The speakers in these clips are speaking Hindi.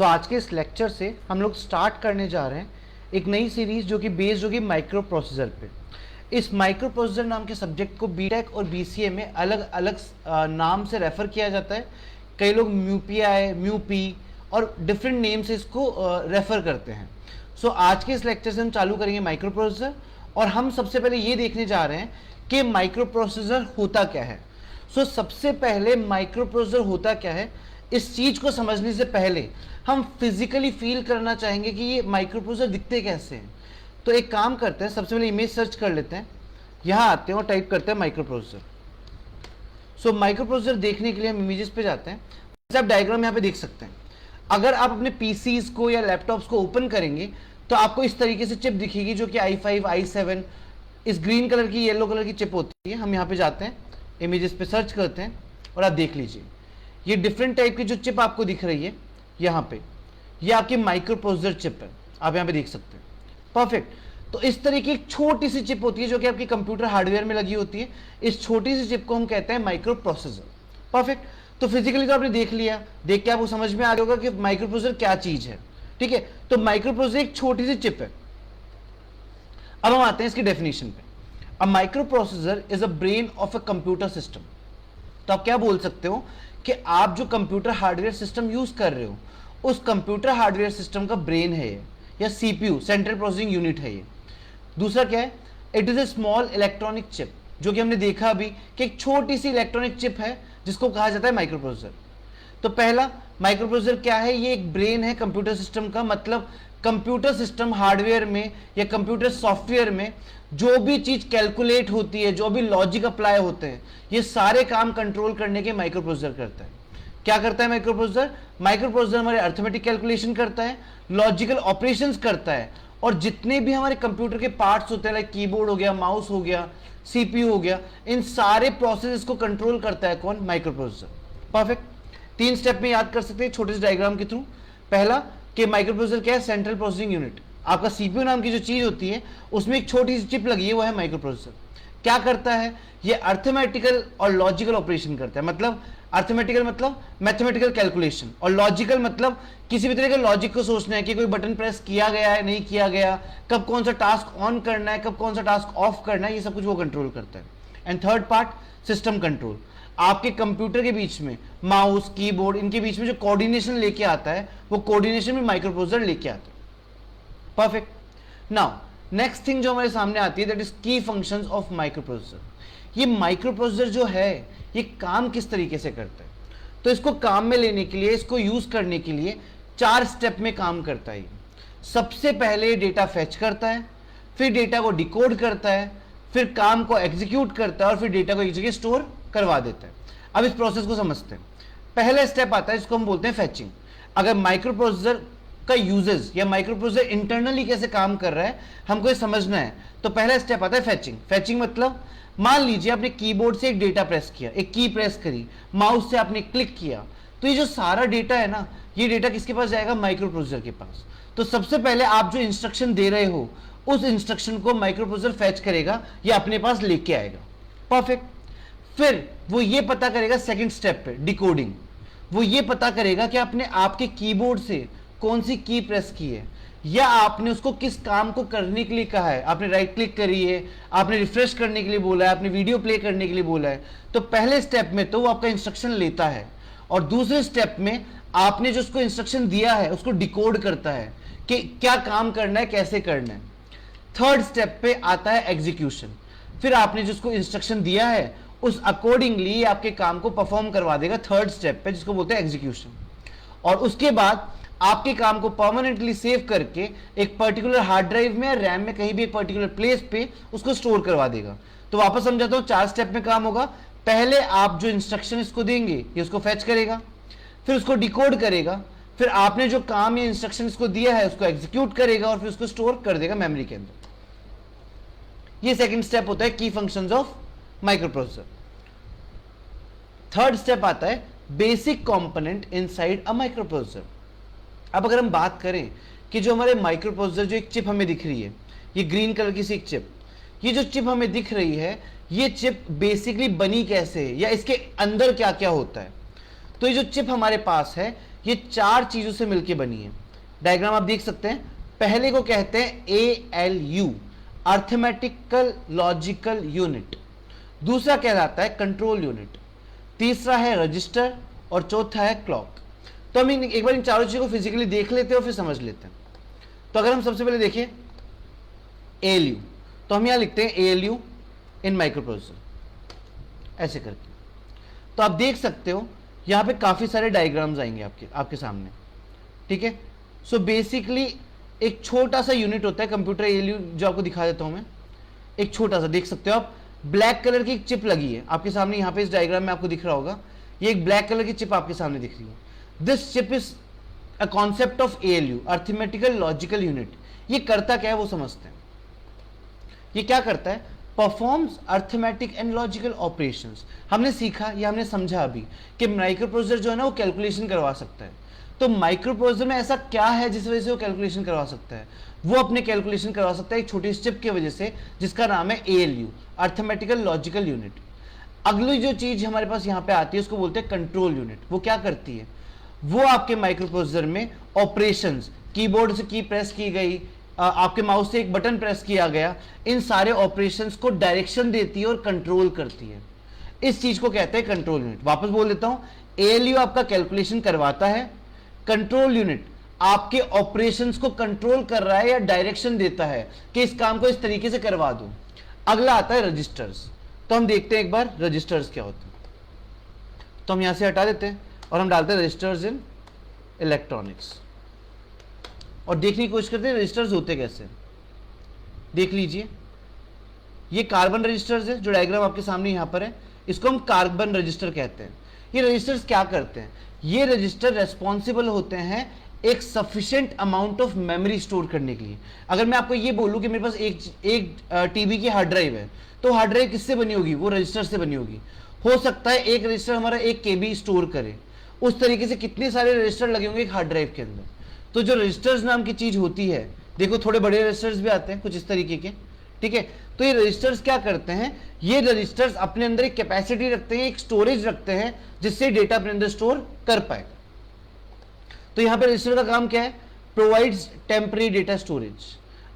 आज के इस लेक्चर से हम लोग स्टार्ट करने जा रहे हैं एक नई सीरीज जो कि बेस्ड होगी माइक्रो प्रोसेसर पे। इस माइक्रो प्रोसेसर नाम के सब्जेक्ट को बीटेक और बीसीए में अलग अलग नाम से रेफर किया जाता है। कई लोग म्यूपीआई, म्यूपी और डिफरेंट नेम से इसको रेफर करते हैं। आज के इस लेक्चर से हम चालू करेंगे माइक्रो प्रोसेसर, और हम सबसे पहले ये देखने जा रहे हैं कि माइक्रो प्रोसेसर होता क्या है। सबसे पहले माइक्रो प्रोसेसर होता क्या है, इस चीज को समझने से पहले हम फिजिकली फील करना चाहेंगे कि ये माइक्रो प्रोसेसर दिखते कैसे हैं। तो एक काम करते हैं, सबसे पहले इमेज सर्च कर लेते हैं, यहां आते हैं और टाइप करते हैं माइक्रो प्रोसेसर। माइक्रो प्रोसेसर देखने के लिए हम इमेजेस पे जाते हैं। जैसे आप डायग्राम यहाँ पे देख सकते हैं, अगर आप अपने पीसीज को या लैपटॉप्स को ओपन करेंगे तो आपको इस तरीके से चिप दिखेगी जो कि i5, i7 इस ग्रीन कलर की, येलो कलर की चिप होती है। हम यहाँ पे जाते हैं, इमेजेस पे सर्च करते हैं और आप देख लीजिए ये डिफरेंट टाइप की जो चिप आपको दिख रही है यहाँ पे, ये आपकी माइक्रो प्रोसेसर चिप है। आप यहाँ पे देख सकते हैं, परफेक्ट। तो इस तरह की एक छोटी सी चिप होती है जो कि आपके कंप्यूटर हार्डवेयर में लगी होती है। इस छोटी सी चिप को हम कहते हैं माइक्रो प्रोसेसर, परफेक्ट। तो फिजिकली तो आपने देख लिया, देख के आपको समझ में आ गया होगा कि माइक्रो प्रोसेसर क्या चीज है, ठीक है। तो माइक्रो प्रोसेसर एक छोटी सी चिप है। अब हम आते हैं इसकी डेफिनेशन पे। A micro processor is a brain of a computer system. तो आप क्या बोल सकते हो कि आप जो कंप्यूटर हार्डवेयर सिस्टम यूज कर रहे हो, उस कंप्यूटर हार्डवेयर सिस्टम का ब्रेन है ये, या सीपीयू, सेंट्रल प्रोसेसिंग यूनिट है ये। दूसरा क्या है, it is a small electronic chip, जो कि हमने देखा अभी कि एक छोटी सी इलेक्ट्रॉनिक चिप है जिसको कहा जाता है माइक्रो प्रोसेसर। तो पहला, माइक्रो प्रोसेसर क्या है, ये एक ब्रेन है कंप्यूटर सिस्टम का। मतलब कंप्यूटर सिस्टम हार्डवेयर में या कंप्यूटर सॉफ्टवेयर में जो भी चीज कैलकुलेट होती है, जो भी लॉजिक अप्लाई होते हैं, ये सारे काम कंट्रोल करने के माइक्रो प्रोसेसर करता है। क्या करता है माइक्रो प्रोसेसर? माइक्रो प्रोसेसर हमारे अर्थमेटिक कैलकुलेशन करता है, लॉजिकल ऑपरेशंस करता है, और जितने भी हमारे कंप्यूटर के पार्ट्स होते हैं, लाइक कीबोर्ड हो गया, माउस हो गया, सीपीयू हो गया, इन सारे प्रोसेसेस को कंट्रोल करता है कौन? Micro processor, perfect. 3 स्टेप में याद कर सकते हैं छोटे से डायग्राम के थ्रू। पहला कि माइक्रो प्रोसेसर क्या है? Central processing unit. आपका सीपीयू नाम की जो चीज होती है उसमें एक छोटी सी चिप लगी है, वो है माइक्रो प्रोसेसर। क्या करता है? ये अर्थमेटिकल और लॉजिकल ऑपरेशन करता है। मतलब अर्थमेटिकल मतलब मैथमेटिकल कैलकुलेशन, और लॉजिकल मतलब किसी भी तरह के लॉजिक को सोचना है कि कोई बटन प्रेस किया गया है, नहीं किया गया, कब कौन सा टास्क ऑन करना है, कब कौन सा टास्क ऑफ करना है, ये सब कुछ वो कंट्रोल करता है। And third part, system control. आपके कंप्यूटर के बीच में माउस, कीबोर्ड, इनके बीच में जो कोऑर्डिनेशन लेके आता है, वो कोऑर्डिनेशन भी माइक्रो प्रोसेसर लेके आता है, परफेक्ट। नाउ नेक्स्ट थिंग जो हमारे सामने आती है, दैट इज की फंक्शंस ऑफ माइक्रो प्रोसेसर। ये माइक्रो प्रोसेसर जो है ये काम किस तरीके से करता है? तो इसको काम में लेने के लिए, इसको यूज करने के लिए 4 स्टेप में काम करता है। सबसे पहले डेटा फेच करता है, फिर डेटा को डिकोड करता है, फिर काम को एग्जीक्यूट करता है, और फिर डेटा को एक जगह स्टोर करवा देता है। अब इस प्रोसेस को समझते हैं। पहला स्टेप आता है, इसको हम बोलते हैं फेचिंग। अगर माइक्रो प्रोसेसर का यूजेस या माइक्रो प्रोसेसर इंटरनली कैसे काम कर रहा है हमको ये समझना है, तो पहला स्टेप आता है फेचिंग। फेचिंग मतलब मान लीजिए आपने कीबोर्ड से एक डेटा प्रेस किया, एक की प्रेस करी, माउस से आपने क्लिक किया, तो ये जो सारा डेटा है ना, ये डेटा किसके पास जाएगा? माइक्रो प्रोसेसर के पास। तो सबसे पहले आप जो इंस्ट्रक्शन दे रहे हो, उस इंस्ट्रक्शन को माइक्रो प्रोसेसर फेच करेगा, ये अपने पास लेके आएगा, परफेक्ट। फिर वो ये पता करेगा, सेकंड स्टेप पे डिकोडिंग, वो ये पता करेगा कि आपने आपके कीबोर्ड से कौन सी की प्रेस की है, या आपने उसको किस काम को करने के लिए कहा है। आपने राइट क्लिक करी है, आपने रिफ्रेश करने के लिए बोला है, आपने वीडियो प्ले करने के लिए बोला है। तो पहले स्टेप में तो वो आपका इंस्ट्रक्शन लेता है, और दूसरे स्टेप में आपने जो उसको इंस्ट्रक्शन दिया है उसको डिकोड करता है कि क्या काम करना है, कैसे करना है। थर्ड स्टेप पे आता है एग्जीक्यूशन। फिर आपने जिसको इंस्ट्रक्शन दिया है उस अकॉर्डिंगली आपके काम को परफॉर्म करवा देगा थर्ड स्टेप पे, जिसको बोलते हैं एग्जीक्यूशन। और उसके बाद आपके काम को परमानेंटली सेव करके एक पर्टिकुलर हार्ड ड्राइव में या रैम में कहीं भी एक पर्टिकुलर प्लेस पे उसको स्टोर करवा देगा। तो वापस समझाता हूं, 4 स्टेप में काम होगा। पहले आप जो इंस्ट्रक्शन इसको देंगे ये उसको फेच करेगा, फिर उसको डिकोड करेगा, फिर आपने जो काम या इंस्ट्रक्शन इसको दिया है उसको एग्जीक्यूट करेगा, और फिर उसको स्टोर कर देगा मेमोरी के अंदर। ये सेकंड स्टेप होता है की functions of micro processor. Third step आता है basic component inside a micro processor. अब अगर हम बात करें कि जो हमारे माइक्रो प्रोसेसर, जो एक चिप हमें दिख रही है, ये ग्रीन कलर की सी एक चिप, ये जो चिप हमें दिख रही है, ये चिप बेसिकली बनी कैसे है, या इसके अंदर क्या क्या होता है। तो ये जो चिप हमारे पास है, ये 4 चीजों से मिलकर बनी है। डायग्राम आप देख सकते हैं। पहले को कहते हैं ALU, अर्थमेटिकल लॉजिकल यूनिट। दूसरा कहलाता है कंट्रोल यूनिट। तीसरा है रजिस्टर और चौथा है क्लॉक। तो हम एक बार इन चारों चीजों को फिजिकली देख लेते हैं और फिर समझ लेते हैं। तो अगर हम सबसे पहले देखें ALU, तो हम यहां लिखते हैं ALU इन माइक्रोप्रोसेसर ऐसे करके। तो आप देख सकते हो यहां पे काफी सारे डायग्राम्स आएंगे आपके सामने, ठीक है। सो बेसिकली एक छोटा सा यूनिट होता है कंप्यूटर ALU, जो आपको दिखा देता हूं मैं। एक छोटा सा, देख सकते हो आप, ब्लैक कलर की एक चिप लगी है आपके सामने। यहां पे इस डायग्राम में आपको दिख रहा होगा, ये एक ब्लैक कलर की चिप आपके सामने दिख रही है। This chip is a concept of ALU, arithmetical logical unit. ये करता क्या है वो समझते हैं। ये क्या करता है? Performs arithmetic and logical operations. हमने सीखा या हमने समझा अभी कि माइक्रोप्रोसेसर जो है ना वो कैलकुलेशन करवा सकता है। तो माइक्रोप्रोसेसर में ऐसा क्या है जिस वजह से वो कैलकुलेशन करवा सकता है? वो अपने कैलकुलेशन करवा सकता है एक छोटी चिप की वजह से, जिसका नाम है ALU, अर्थमेटिकल लॉजिकल यूनिट। अगली जो चीज हमारे पास यहां पे आती है उसको बोलते हैं कंट्रोल यूनिट। वो क्या करती है? वो आपके माइक्रोप्रोसेसर में ऑपरेशंस, कीबोर्ड से की प्रेस की गई, आपके माउस से एक बटन प्रेस किया गया, इन सारे ऑपरेशंस को डायरेक्शन देती है और कंट्रोल करती है। इस चीज को कहते हैं कंट्रोल यूनिट। वापस बोल देता हूं, ALU आपका कैलकुलेशन करवाता है, कंट्रोल यूनिट आपके ऑपरेशंस को कंट्रोल कर रहा है या डायरेक्शन देता है कि इस काम को इस तरीके से करवा दो। अगला आता है रजिस्टर्स। तो हम देखते हैं एक बार रजिस्टर्स क्या होते हैं। तो हम यहां से हटा देते हैं और हम डालते हैं रजिस्टर्स इन इलेक्ट्रॉनिक्स और देखने की कोशिश करते हैं रजिस्टर्स होते कैसे। देख लीजिए, ये कार्बन रजिस्टर्स है, जो डायग्राम आपके सामने यहां पर है, इसको हम कार्बन रजिस्टर कहते हैं। ये रजिस्टर्स क्या करते हैं? ये रजिस्टर रेस्पॉन्सिबल होते हैं एक sufficient amount of memory store करने के लिए। अगर मैं आपको ये बोलूं कि मेरे पास एक टीबी की हार्ड ड्राइव है, तो हार्ड ड्राइव किससे बनी होगी? वो रजिस्टर से बनी होगी। हो सकता है एक रजिस्टर हमारा 1 KB स्टोर करे। उस तरीके से कितने सारे रजिस्टर लगे होंगे एक हार्ड ड्राइव के अंदर। तो जो रजिस्टर्स नाम की चीज होती है, देखो थोड़े बड़े रजिस्टर्स भी आते हैं कुछ इस तरीके के, ठीक है। तो ये रजिस्टर्स क्या करते हैं? ये रजिस्टर्स अपने अंदर एक कैपेसिटी रखते हैं, एक स्टोरेज रखते हैं, जिससे डेटा अपने अंदर स्टोर कर पाएगा। तो यहां पे रजिस्टर का काम क्या है? Provides temporary data storage.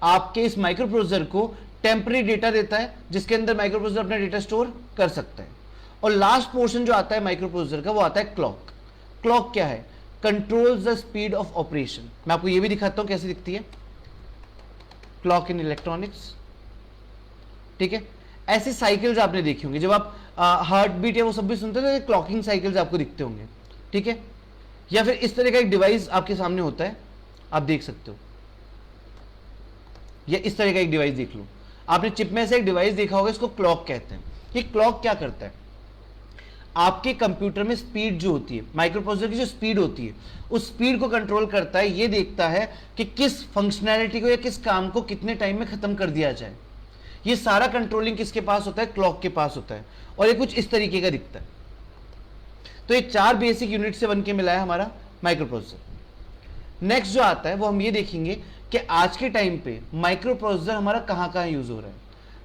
आपके इस माइक्रोप्रोसेसर को टेम्पररी डेटा देता है, जिसके अंदर माइक्रोप्रोसेसर अपना डेटा स्टोर कर सकता है। और लास्ट पोर्शन जो आता है माइक्रोप्रोसेसर का, वो आता है क्लॉक। क्लॉक क्या है? Controls the speed of operation. मैं आपको ये भी दिखाता हूं कैसे दिखती है क्लॉक इन इलेक्ट्रॉनिक्स, ठीक है। ऐसे साइकिल्स आपने देखी होंगी, जब आप हार्ट बीट या वो सब भी सुनते हैं तो क्लॉकिंग साइकिल्स आपको दिखते होंगे, ठीक है। या फिर इस तरह का एक डिवाइस आपके सामने होता है, आप देख सकते हो, या इस तरह का एक डिवाइस देख लो। आपने चिप में से एक डिवाइस देखा होगा, इसको क्लॉक कहते हैं। ये क्लॉक क्या करता है? आपके कंप्यूटर में स्पीड जो होती है, माइक्रोप्रोसेसर की जो स्पीड होती है, उस स्पीड को कंट्रोल करता है। ये देखता है कि किस फंक्शनैलिटी को या किस काम को कितने टाइम में खत्म कर दिया जाए। ये सारा कंट्रोलिंग किसके पास होता है? क्लॉक के पास होता है। और ये कुछ इस तरीके का दिखता है। तो ये 4 बेसिक यूनिट से बन के मिला है हमारा माइक्रोप्रोसेसर। नेक्स्ट जो आता है वो हम ये देखेंगे कि आज के टाइम पे माइक्रोप्रोसेसर हमारा कहां यूज हो रहा है।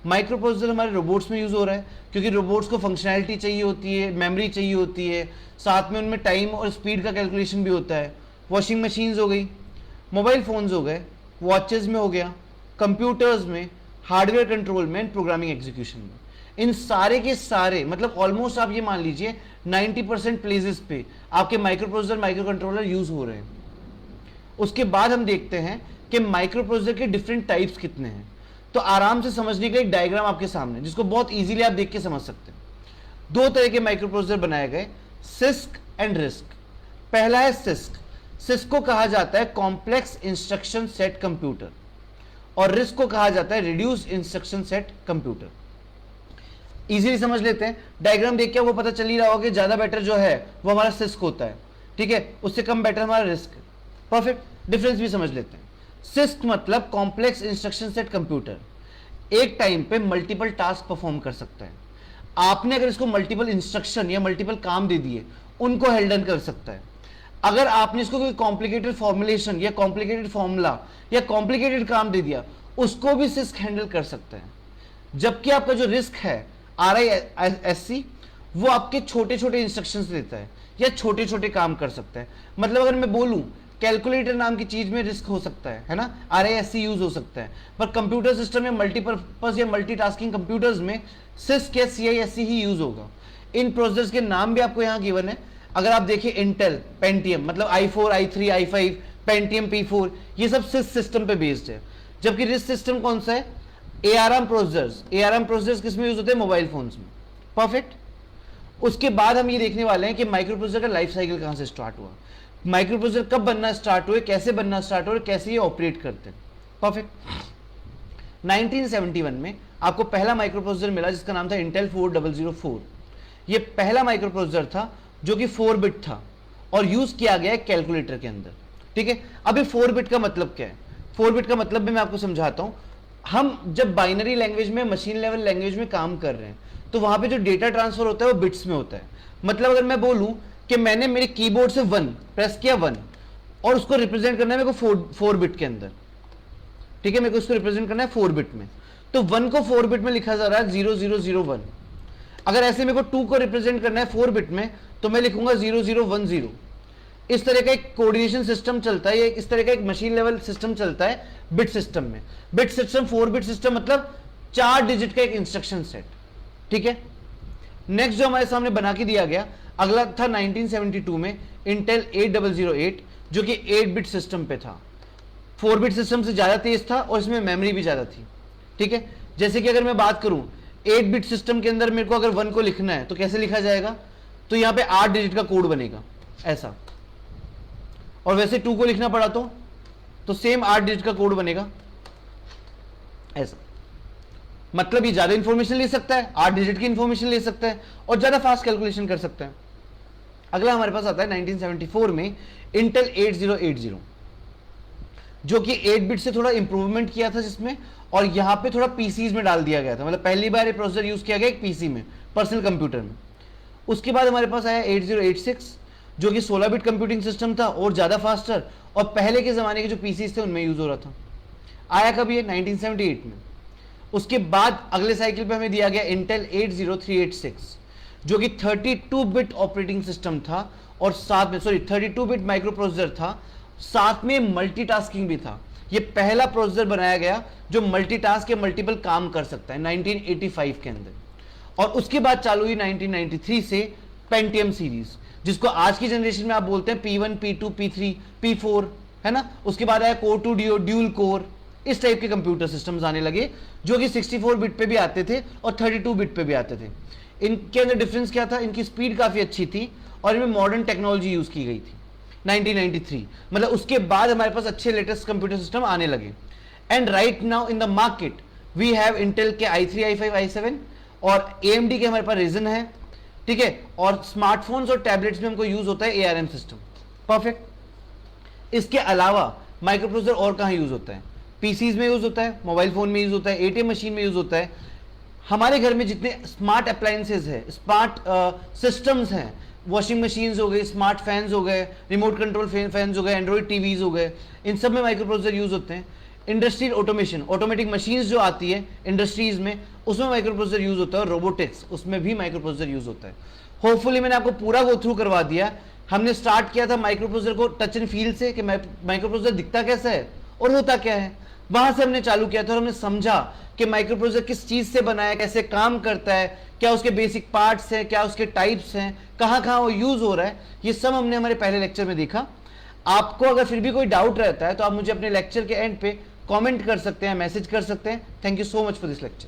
माइक्रोप्रोसेसर हमारे रोबोट्स में यूज हो रहा है, क्योंकि रोबोट्स को फंक्शनैलिटी चाहिए होती है, मेमोरी चाहिए होती है, साथ में उनमें टाइम और स्पीड का कैलकुलेशन भी होता है। वॉशिंग मशीन्स हो गई, मोबाइल फोन्स हो गए, वॉचेस में हो गया, कंप्यूटर्स में, हार्डवेयर कंट्रोल में, प्रोग्रामिंग एग्जीक्यूशन में, इन सारे के सारे, मतलब ऑलमोस्ट आप ये मान लीजिए 90% प्लेसेस पे आपके माइक्रोप्रोसेसर, माइक्रो कंट्रोलर यूज हो रहे हैं। उसके बाद हम देखते हैं कि माइक्रोप्रोसेसर के डिफरेंट टाइप्स कितने हैं। तो आराम से समझने के लिए एक डायग्राम आपके सामने, जिसको बहुत इजीली आप देख के समझ सकते हैं। 2 तरह के माइक्रोप्रोसेसर बनाए गए, सिस्क एंड रिस्क। पहला है सिस्क। सिस्क को कहा जाता है कॉम्प्लेक्स इंस्ट्रक्शन सेट कंप्यूटर, और रिस्क को कहा जाता है reduce instruction set computer. Easily समझ लेते हैं, डायग्राम देख के वो पता चल ही रहा होगा कि ज्यादा बेटर जो है वो हमारा सिस्क होता है, ठीक है, उससे कम बेटर हमारा रिस्क। परफेक्ट, डिफरेंस भी समझ लेते हैं। सिस्क मतलब कॉम्प्लेक्स इंस्ट्रक्शन सेट कंप्यूटर, एक टाइम पे मल्टीपल टास्क परफॉर्म कर सकता है। आपने अगर इसको मल्टीपल इंस्ट्रक्शन या मल्टीपल काम दे दिए, उनको हैंडल कर सकता है। अगर आपने इसको कोई कॉम्प्लिकेटेड फॉर्मुलेशन या कॉम्प्लिकेटेड फॉर्मूला या कॉम्प्लिकेटेड काम दे दिया, उसको भी सिस्क हैंडल कर सकता है। जबकि आपका जो रिस्क है RISC, वो आपके छोटे छोटे इंस्ट्रक्शंस देता है या छोटे छोटे काम कर सकता है। मतलब अगर मैं बोलूं कैलकुलेटर नाम की चीज में रिस्क हो सकता है ना, RISC यूज हो सकता है, पर कंप्यूटर सिस्टम में मल्टीपर्पज या मल्टीटास्किंग कंप्यूटर्स में CISC या CISC ही यूज होगा। इन प्रोसेसर्स के नाम भी आपको यहां गिवन है। अगर आप देखिए इंटेल पेंटियम, मतलब i4 i3 i5 Pentium P4, ये सब CISC सिस्टम पे बेस्ड है। जबकि RISC सिस्टम कौन सा है? ARM प्रोसेसर्स किस में यूज होते हैं? मोबाइल फोन्स में। परफेक्ट। उसके बाद हम ये देखने वाले हैं कि माइक्रो प्रोसेसर का लाइफ साइकिल कहां से स्टार्ट हुआ, माइक्रो प्रोसेसर कब बनना स्टार्ट हुए, कैसे बनना स्टार्ट हुए, कैसे ये ऑपरेट करते हैं। परफेक्ट। 1971 में आपको पहला माइक्रो प्रोसेसर मिला जिसका नाम था इंटेल 4004। ये पहला माइक्रो प्रोसेसर था जो कि 4 बिट था और यूज किया गया है कैलकुलेटर के अंदर। ठीक है, अब ये 4 बिट का मतलब क्या है? 4 बिट का मतलब भी मैं आपको समझाता हूं। हम जब बाइनरी लैंग्वेज में, मशीन लेवल लैंग्वेज में काम कर रहे हैं तो वहां पे जो डेटा ट्रांसफर होता है वो बिट्स में होता है। मतलब अगर मैं बोलूं कि मैंने मेरे कीबोर्ड से 1 प्रेस किया 1 और उसको रिप्रेजेंट करना है मेरे को 4 बिट के अंदर। ठीक है, मेरे को उसको रिप्रेजेंट करना है 4 बिट में, तो 1 को 4 बिट में लिखा जा रहा है 0001। अगर ऐसे मेरे को 2 को रिप्रेजेंट करना है 4 बिट में तो मैं लिखूंगा 0010। इस तरह का एक कोऑर्डिनेशन सिस्टम चलता है, इस तरह का एक मशीन लेवल सिस्टम चलता है बिट सिस्टम में। बिट सिस्टम 4 बिट सिस्टम मतलब 4 डिजिट का एक इंस्ट्रक्शन सेट। ठीक है, नेक्स्ट जो हमारे सामने बना के दिया गया अगला था 1972 में इंटेल 8008 जो कि 8 बिट सिस्टम पे था। 4 बिट सिस्टम से ज्यादा तेज था और इसमें मेमोरी भी ज्यादा थी। ठीक है, जैसे कि अगर मैं बात करूं 8 बिट सिस्टम के अंदर मेरे को अगर 1 को लिखना है तो कैसे लिखा जाएगा? तो यहां पे 8 डिजिट का कोड बनेगा ऐसा, और वैसे 2 को लिखना पड़ा तो सेम 8 डिजिट का कोड बनेगा ऐसा। मतलब ये ज्यादा इंफॉर्मेशन ले सकता है, 8 डिजिट की इंफॉर्मेशन ले सकता है और ज्यादा फास्ट कैलकुलेशन कर सकता है। अगला हमारे पास आता है 1974 में इंटेल 8080 जो कि 8 बिट से थोड़ा इंप्रूवमेंट किया था जिसमें, और यहां पे थोड़ा पीसीज में डाल दिया गया था। मतलब पहली बार ये प्रोसेसर यूज किया गया एक पीसी में, पर्सनल कंप्यूटर में। उसके बाद हमारे पास आया 8086 जो कि 16 बिट कंप्यूटिंग सिस्टम था और ज्यादा फास्टर, और पहले के जमाने के जो पीसीज थे उनमें यूज हो रहा था। आया कभी? 1978 में। उसके बाद अगले साइकिल पे हमें दिया गया इंटेल 80386 जो कि 32 बिट ऑपरेटिंग सिस्टम था और साथ में 32 बिट माइक्रो प्रोसेसर था, साथ में मल्टीटास्किंग भी था। ये पहला प्रोसेसर बनाया गया जो मल्टीटास्क या मल्टीपल काम कर सकता है 1985 के अंदर। और उसके बाद चालू हुई 1993 से पेंटियम सीरीज, जिसको आज की जनरेशन में आप बोलते हैं P1 P2 P3 P4, है ना। उसके बाद आया कोर 2 ड्यूल कोर, इस टाइप के कंप्यूटर सिस्टम्स आने लगे जो कि 64 बिट पे भी आते थे और 32 बिट पे भी आते थे। इनके अंदर डिफरेंस क्या था? इनकी स्पीड काफी अच्छी थी और इनमें मॉडर्न टेक्नोलॉजी यूज की गई थी। 1993 मतलब उसके बाद हमारे पास अच्छे लेटेस्ट कंप्यूटर सिस्टम आने लगे। And right now in the market we have Intel के i3 i5 i7 और AMD के हमारे पास Ryzen है। ठीक है, और स्मार्टफोन्स और टैबलेट्स में हमको यूज होता है ARM सिस्टम। परफेक्ट। इसके अलावा माइक्रो प्रोसेसर और कहां यूज होता है? पीसीज में यूज होता है, मोबाइल फोन में यूज होता है, ATM मशीन में यूज होता है। हमारे घर में जितने स्मार्ट अप्लायंसेज है, स्मार्ट सिस्टम्स हैं, वॉशिंग मशीन्स हो गए, स्मार्ट फैंस हो गए, रिमोट कंट्रोल फैंस हो गए, एंड्रॉइड टीवीज हो गए, इन सब में माइक्रो प्रोसेसर यूज होते हैं। इंडस्ट्रियल ऑटोमेशन, ऑटोमेटिक मशीन्स जो आती है इंडस्ट्रीज में, उसमें माइक्रो प्रोसेसर यूज होता है। और रोबोटिक्स, उसमें भी माइक्रो प्रोसेसर यूज होता है। होपफुली मैंने आपको पूरा गो थ्रू करवा दिया। हमने स्टार्ट किया था माइक्रो प्रोसेसर को टच एंड फील से कि माइक्रो प्रोसेसर दिखता कैसा है और होता क्या है, वहां से हमने चालू किया था और हमने समझा कि माइक्रो प्रोसेसर किस चीज से बना है, कैसे काम करता है, क्या उसके बेसिक पार्ट्स हैं, क्या उसके टाइप्स हैं, कहां कहां वो यूज हो रहा है। ये सब हमने हमारे पहले लेक्चर में देखा। आपको अगर फिर भी कोई डाउट रहता है तो आप मुझे अपने लेक्चर के एंड पे कमेंट कर सकते हैं, मैसेज कर सकते हैं। Thank you so much for this lecture.